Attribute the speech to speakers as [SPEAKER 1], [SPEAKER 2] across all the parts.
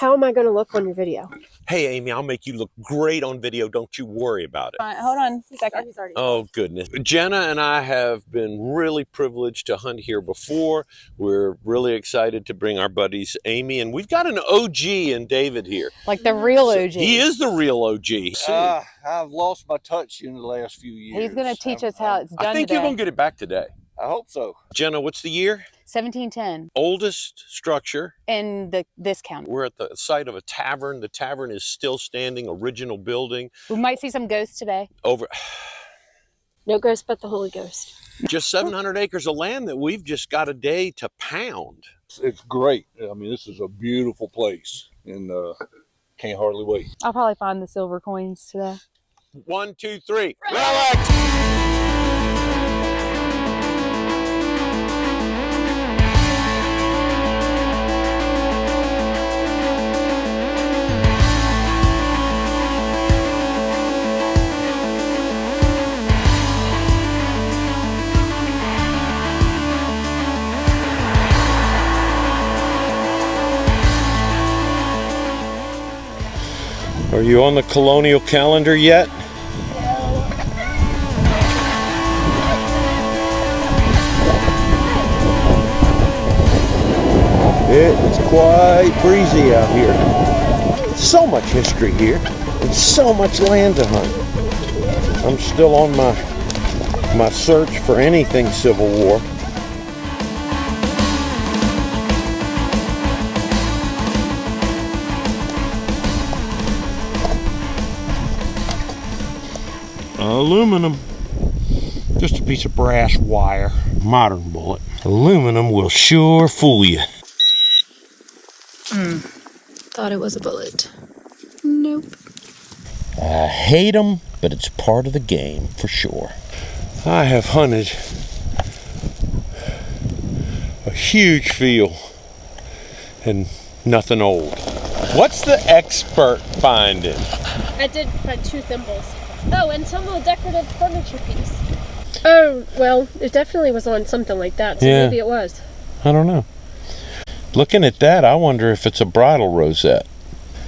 [SPEAKER 1] How am I going to look on your video?
[SPEAKER 2] Hey, Amy, I'll make you look great on video. Don't you worry about it.
[SPEAKER 3] Hold on a second.
[SPEAKER 1] He's already
[SPEAKER 2] Oh, goodness. Jenna and I have been really privileged to hunt here before. We're really excited to bring our buddies Amy, and we've got an OG in David here.
[SPEAKER 3] Like the real OG.
[SPEAKER 2] He is the real OG.
[SPEAKER 4] I've lost my touch in the last few years.
[SPEAKER 3] He's going to teach us how it's done
[SPEAKER 2] I think
[SPEAKER 3] today.
[SPEAKER 2] you're going to get it back today.
[SPEAKER 4] I hope so.
[SPEAKER 2] Jenna, what's the year?
[SPEAKER 3] 1710
[SPEAKER 2] Oldest structure.
[SPEAKER 3] in this county.
[SPEAKER 2] We're at the site of a tavern. The tavern is still standing, original building.
[SPEAKER 3] We might see some ghosts today.
[SPEAKER 2] Over
[SPEAKER 1] No ghost but the Holy Ghost.
[SPEAKER 2] just 700 acres of land that we've just got a day to pound.
[SPEAKER 4] It's great. I mean, this is a beautiful place, and can't hardly wait.
[SPEAKER 3] I'll probably find the silver coins today.
[SPEAKER 2] 1, 2, 3. Relic! Are you on the Colonial calendar yet? It's quite breezy out here. So much history here and so much land to hunt. I'm still on my search for anything Civil War. Aluminum, just a piece of brass wire, modern bullet. Aluminum will sure fool you.
[SPEAKER 1] Thought it was a bullet. Nope.
[SPEAKER 2] I hate them, but it's part of the game for sure. I have hunted a huge field and nothing old. What's the expert finding?
[SPEAKER 1] I did find 2 thimbles. Oh, and some little decorative furniture piece. Oh, well, it definitely was on something like that, so
[SPEAKER 2] Yeah.
[SPEAKER 1] maybe it was.
[SPEAKER 2] I don't know. Looking at that, I wonder if it's a bridal rosette.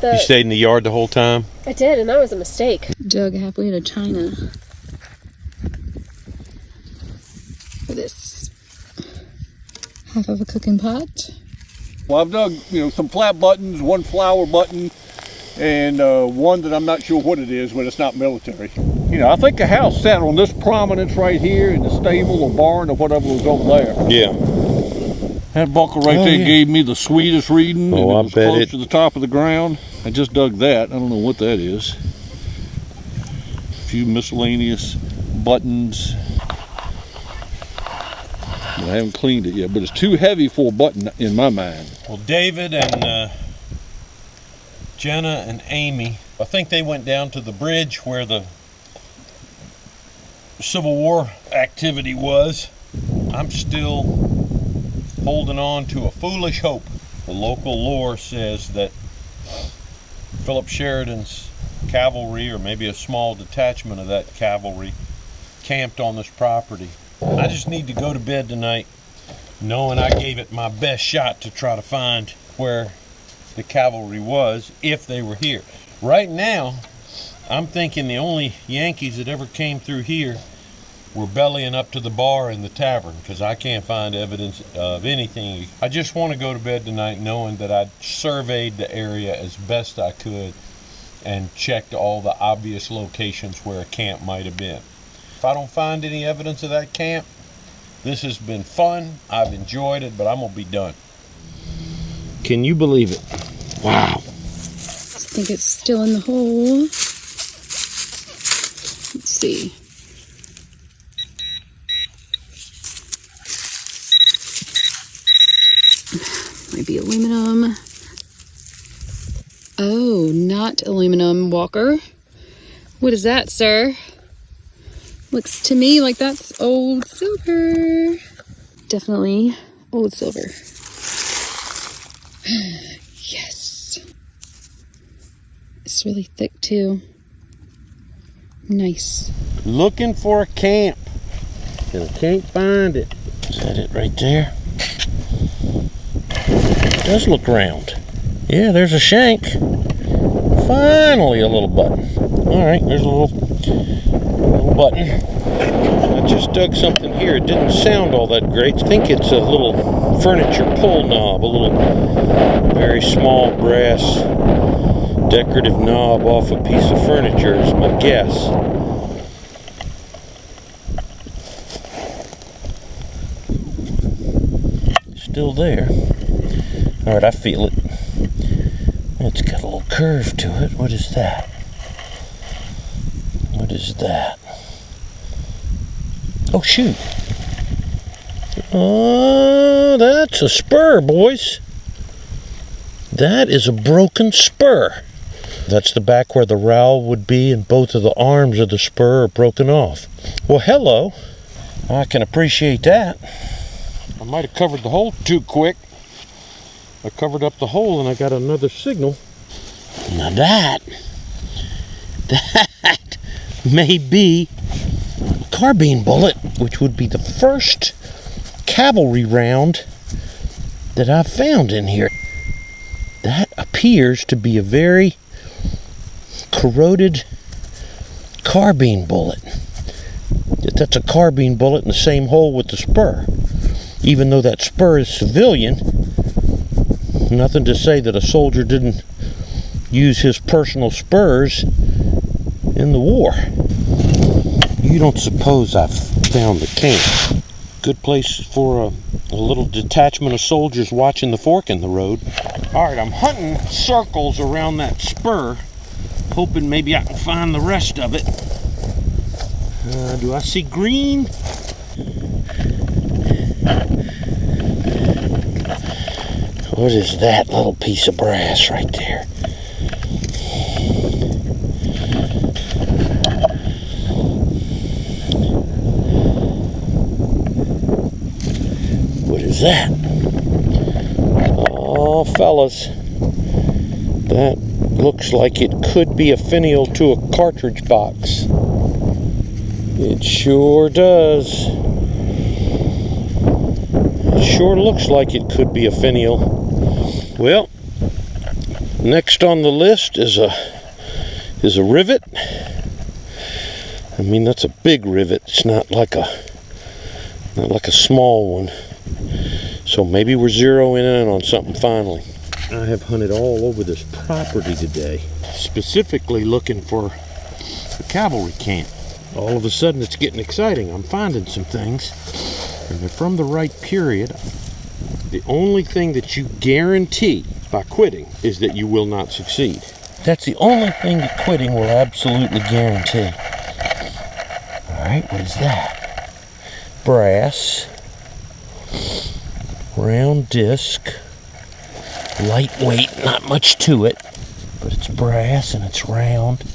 [SPEAKER 2] You stayed in the yard the whole time?
[SPEAKER 1] I did, and that was a mistake.
[SPEAKER 5] Dug halfway to China for this half of a cooking pot.
[SPEAKER 4] Well, I've dug, some flat buttons, 1 flower button, and one that I'm not sure what it is, but it's not military. I think a house sat on this prominence right here, in the stable or barn or whatever was over there.
[SPEAKER 2] Yeah.
[SPEAKER 4] That buckle right there gave me the sweetest reading.
[SPEAKER 2] Oh,
[SPEAKER 4] and it
[SPEAKER 2] I
[SPEAKER 4] was
[SPEAKER 2] bet
[SPEAKER 4] close
[SPEAKER 2] it.
[SPEAKER 4] to the top of the ground. I just dug that. I don't know what that is. A few miscellaneous buttons. I haven't cleaned it yet, but it's too heavy for a button in my mind.
[SPEAKER 2] Well, David and Jenna and Amy, I think they went down to the bridge where the Civil War activity was. I'm still holding on to a foolish hope. The local lore says that Philip Sheridan's cavalry, or maybe a small detachment of that cavalry, camped on this property. I just need to go to bed tonight knowing I gave it my best shot to try to find where the cavalry was, if they were here. Right now, I'm thinking the only Yankees that ever came through here were bellying up to the bar in the tavern, because I can't find evidence of anything. I just want to go to bed tonight knowing that I surveyed the area as best I could and checked all the obvious locations where a camp might have been. If I don't find any evidence of that camp, this has been fun. I've enjoyed it, but I'm going to be done. Can you believe it? Wow.
[SPEAKER 5] I think it's still in the hole. Let's see. Might be aluminum. Oh, not aluminum, Walker. What is that, sir? Looks to me like that's old silver. Definitely old silver. Yes. It's really thick too. Nice.
[SPEAKER 2] Looking for a camp, and I can't find it. Is that it right there? It does look round. Yeah, there's a shank. Finally a little button. Alright, there's a little button. I just dug something here. It didn't sound all that great. I think it's a little furniture pull knob, a little very small brass decorative knob off a piece of furniture is my guess. Still there. Alright, I feel it. It's got a little curve to it. What is that? What is that? Oh, shoot. Oh, that's a spur, boys. That is a broken spur. That's the back where the rowel would be, and both of the arms of the spur are broken off. Well, hello. I can appreciate that. I might have covered the hole too quick. I covered up the hole and I got another signal. Now that may be a carbine bullet, which would be the first cavalry round that I've found in here. That appears to be a very corroded carbine bullet. That's a carbine bullet in the same hole with the spur. Even though that spur is civilian, nothing to say that a soldier didn't use his personal spurs in the war. You don't suppose I've found the camp? Good place for a little detachment of soldiers watching the fork in the road. Alright, I'm hunting circles around that spur, hoping maybe I can find the rest of it. Do I see green? What is that little piece of brass right there? What is that? Oh, fellas, that looks like it could be a finial to a cartridge box. It sure does. It sure looks like it could be a finial. Well, next on the list is a rivet. I mean, that's a big rivet. It's not like a small one. So maybe we're zeroing in on something finally. I have hunted all over this property today, specifically looking for a cavalry camp. All of a sudden it's getting exciting. I'm finding some things, and they're from the right period. The only thing that you guarantee by quitting is that you will not succeed. That's the only thing that quitting will absolutely guarantee. Alright, what is that? Brass. Round disc. Lightweight, not much to it. But it's brass and it's round.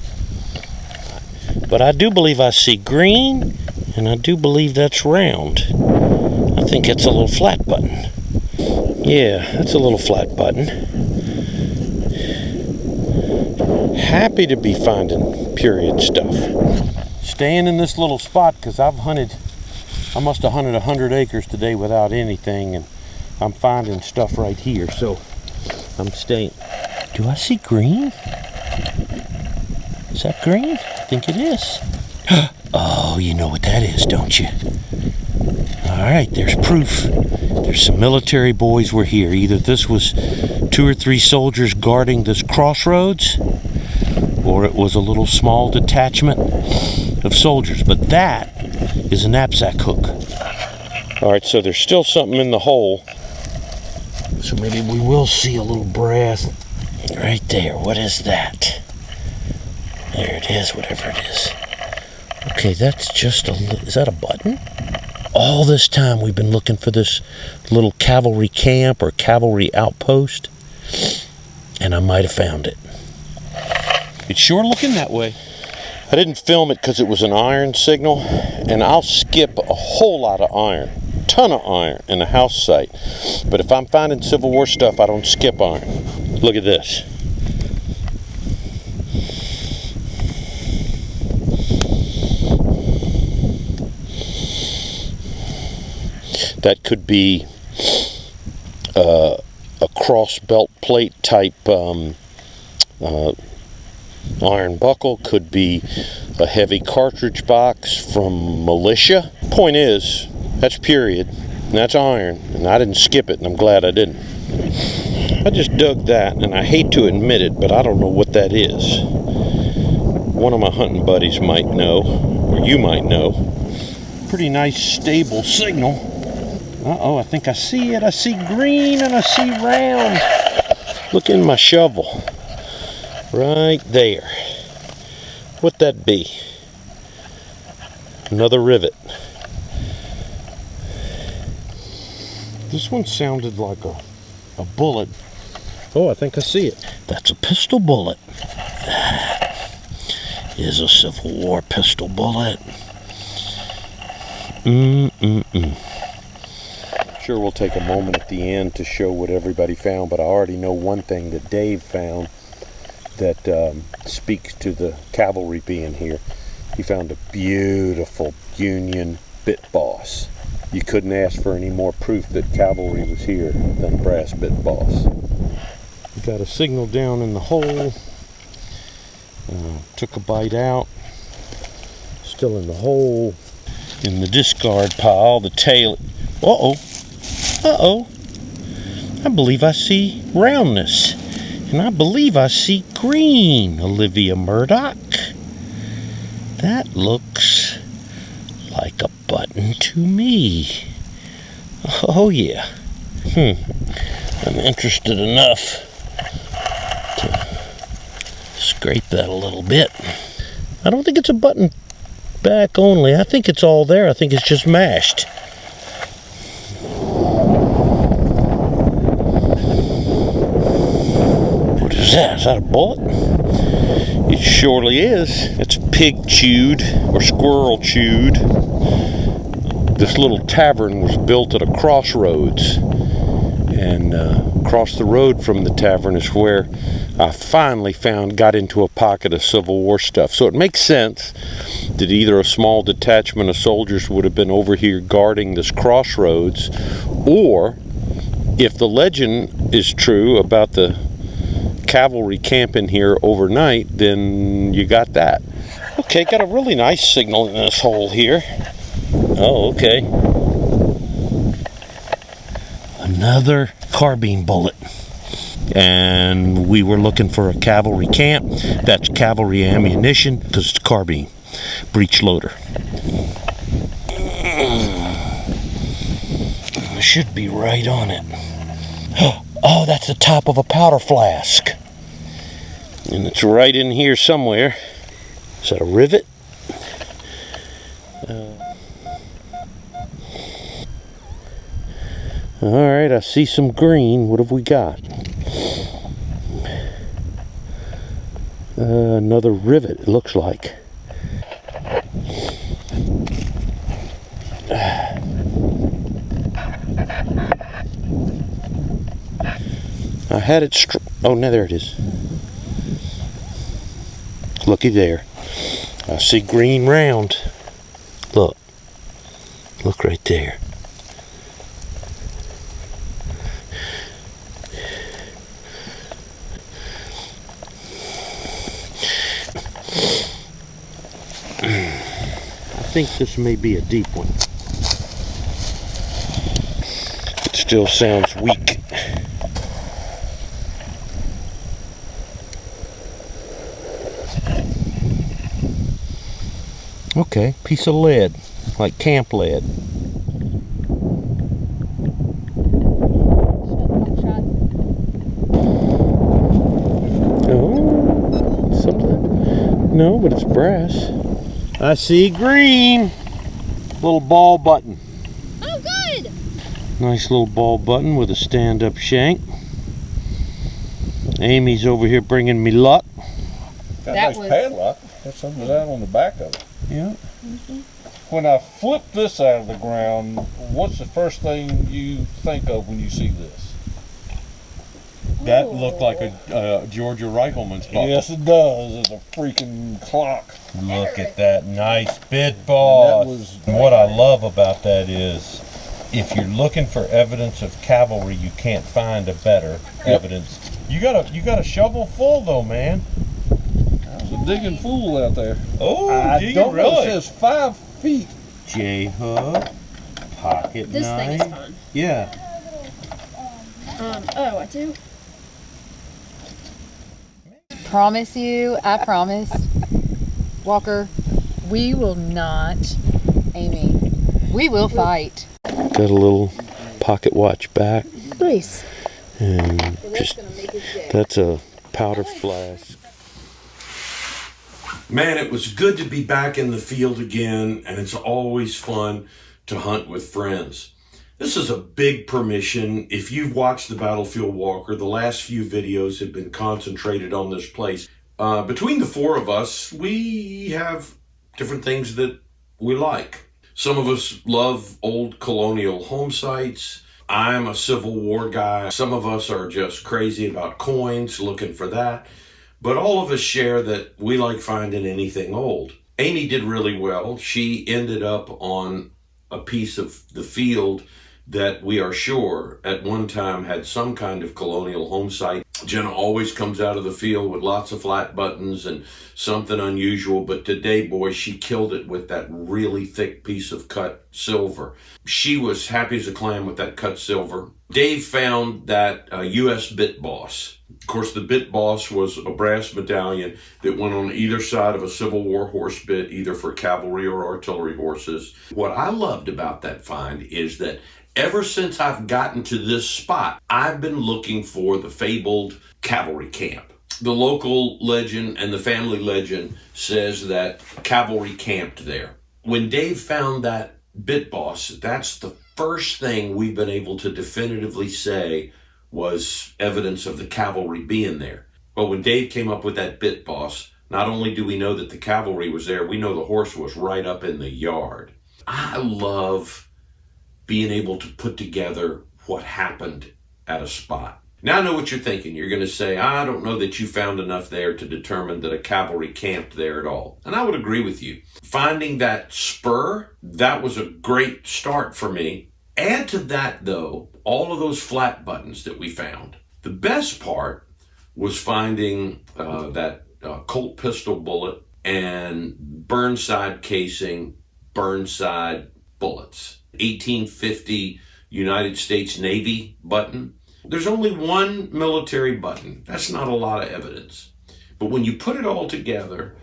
[SPEAKER 2] But I do believe I see green, and I do believe that's round. I think it's a little flat button. Yeah, that's a little flat button. Happy to be finding period stuff. Staying in this little spot because I must have hunted 100 acres today without anything, and I'm finding stuff right here, so I'm staying. Do I see green? Is that green? I think it is. Oh, you know what that is, don't you? Alright, there's proof. There's some military boys were here. Either this was 2 or 3 soldiers guarding this crossroads, or it was a little small detachment of soldiers. But that is a knapsack hook. Alright, so there's still something in the hole. So maybe we will see a little brass right there. What is that? There it is, whatever it is. Okay, that's just is that a button? All this time we've been looking for this little cavalry camp or cavalry outpost, and I might have found it. It's sure looking that way. I didn't film it because it was an iron signal, and I'll skip a whole lot of iron, ton of iron in a house site. But if I'm finding Civil War stuff, I don't skip iron. Look at this. That could be a cross belt plate type iron buckle, could be a heavy cartridge box from militia. Point is, that's period, and that's iron, and I didn't skip it, and I'm glad I didn't. I just dug that, and I hate to admit it, but I don't know what that is. One of my hunting buddies might know, or you might know. Pretty nice stable signal. Uh-oh, I think I see it. I see green and I see round. Look in my shovel. Right there. What'd that be? Another rivet. This one sounded like a bullet. Oh, I think I see it. That's a pistol bullet. That is a Civil War pistol bullet. Sure, we'll take a moment at the end to show what everybody found, but I already know one thing that Dave found that speaks to the cavalry being here. He found a beautiful Union bit boss. You couldn't ask for any more proof that cavalry was here than a brass bit boss. We got a signal down in the hole. Took a bite out. Still in the hole. In the discard pile, the tail. Uh-oh. Uh-oh. I believe I see roundness. And I believe I see green, Olivia Murdoch. That looks like a button to me. Oh yeah. I'm interested enough to scrape that a little bit. I don't think it's a button back only. I think it's all there. I think it's just mashed. What is that? Is that a bullet? It surely is. It's pig chewed or squirrel chewed. This little tavern was built at a crossroads, and across the road from the tavern is where I finally got into a pocket of Civil War stuff. So it makes sense that either a small detachment of soldiers would have been over here guarding this crossroads, or if the legend is true about the cavalry camping here overnight, then you got that. Okay, got a really nice signal in this hole here. Oh, okay. Another carbine bullet. And we were looking for a cavalry camp. That's cavalry ammunition, because it's carbine. Breech loader. I should be right on it. Oh, that's the top of a powder flask. And it's right in here somewhere. Is that a rivet? Alright, I see some green. What have we got? Another rivet, it looks like. I had it oh, no, there it is. Looky there. I see green round. Look. Look right there. I think this may be a deep one. It still sounds weak. Okay, piece of lead, like camp lead. Oh, something. No, but it's brass. I see green. Little ball button.
[SPEAKER 1] Oh, good.
[SPEAKER 2] Nice little ball button with a stand-up shank. Amy's over here bringing me luck.
[SPEAKER 4] Got a nice padlock. Got some of that on the back of it.
[SPEAKER 2] Yeah.
[SPEAKER 4] When I flip this out of the ground, what's the first thing you think of when you see this?
[SPEAKER 2] That looked like a Georgia rifleman's buckle.
[SPEAKER 4] Yes, it does. It's a freaking clock.
[SPEAKER 2] Look at that nice bit boss.
[SPEAKER 4] That was...
[SPEAKER 2] What I love about that is if you're looking for evidence of cavalry, you can't find a better evidence. You got a shovel full though, man.
[SPEAKER 4] There's a digging fool out there.
[SPEAKER 2] Oh,
[SPEAKER 4] I
[SPEAKER 2] do you
[SPEAKER 4] don't know.
[SPEAKER 2] really?
[SPEAKER 4] It says 5 feet.
[SPEAKER 2] J-hook, pocket
[SPEAKER 1] This
[SPEAKER 2] knife.
[SPEAKER 1] thing is fun.
[SPEAKER 2] Yeah.
[SPEAKER 1] Oh, I do?
[SPEAKER 3] I promise, Walker, we will not, Amy, we will fight.
[SPEAKER 2] Got a little pocket watch back,
[SPEAKER 1] Nice.
[SPEAKER 2] and just that's a powder flask. Man, it was good to be back in the field again, and it's always fun to hunt with friends. This is a big permission. If you've watched the Battlefield Walker, the last few videos have been concentrated on this place. Between the four of us, we have different things that we like. Some of us love old colonial home sites. I'm a Civil War guy. Some of us are just crazy about coins, looking for that. But all of us share that we like finding anything old. Amy did really well. She ended up on a piece of the field that we are sure at one time had some kind of colonial home site. Jenna always comes out of the field with lots of flat buttons and something unusual, but today, boy, she killed it with that really thick piece of cut silver. She was happy as a clam with that cut silver. Dave found that U.S. bit boss. Of course, the bit boss was a brass medallion that went on either side of a Civil War horse bit, either for cavalry or artillery horses. What I loved about that find is that ever since I've gotten to this spot, I've been looking for the fabled cavalry camp. The local legend and the family legend says that cavalry camped there. When Dave found that bit boss, that's the first thing we've been able to definitively say was evidence of the cavalry being there. Well, when Dave came up with that bit boss, not only do we know that the cavalry was there, we know the horse was right up in the yard. I love being able to put together what happened at a spot. Now I know what you're thinking. You're going to say, I don't know that you found enough there to determine that a cavalry camped there at all. And I would agree with you. Finding that spur, that was a great start for me. Add to that, though, all of those flat buttons that we found. The best part was finding that Colt pistol bullet and Burnside casing, Burnside bullets. 1850 United States Navy button. There's only one military button. That's not a lot of evidence. But when you put it all together,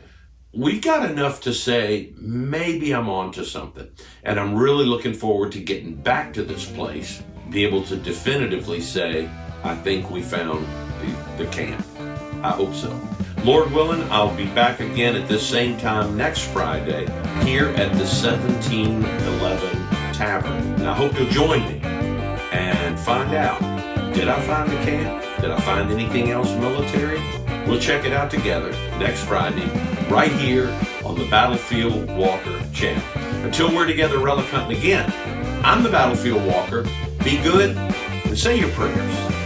[SPEAKER 2] we've got enough to say, maybe I'm onto something. And I'm really looking forward to getting back to this place, be able to definitively say, I think we found the camp. I hope so. Lord willing, I'll be back again at this same time next Friday here at the 1711 Tavern. And I hope you'll join me and find out, did I find the camp? Did I find anything else military? We'll check it out together next Friday, right here on the Battlefield Walker channel. Until we're together relic hunting again, I'm the Battlefield Walker. Be good and say your prayers.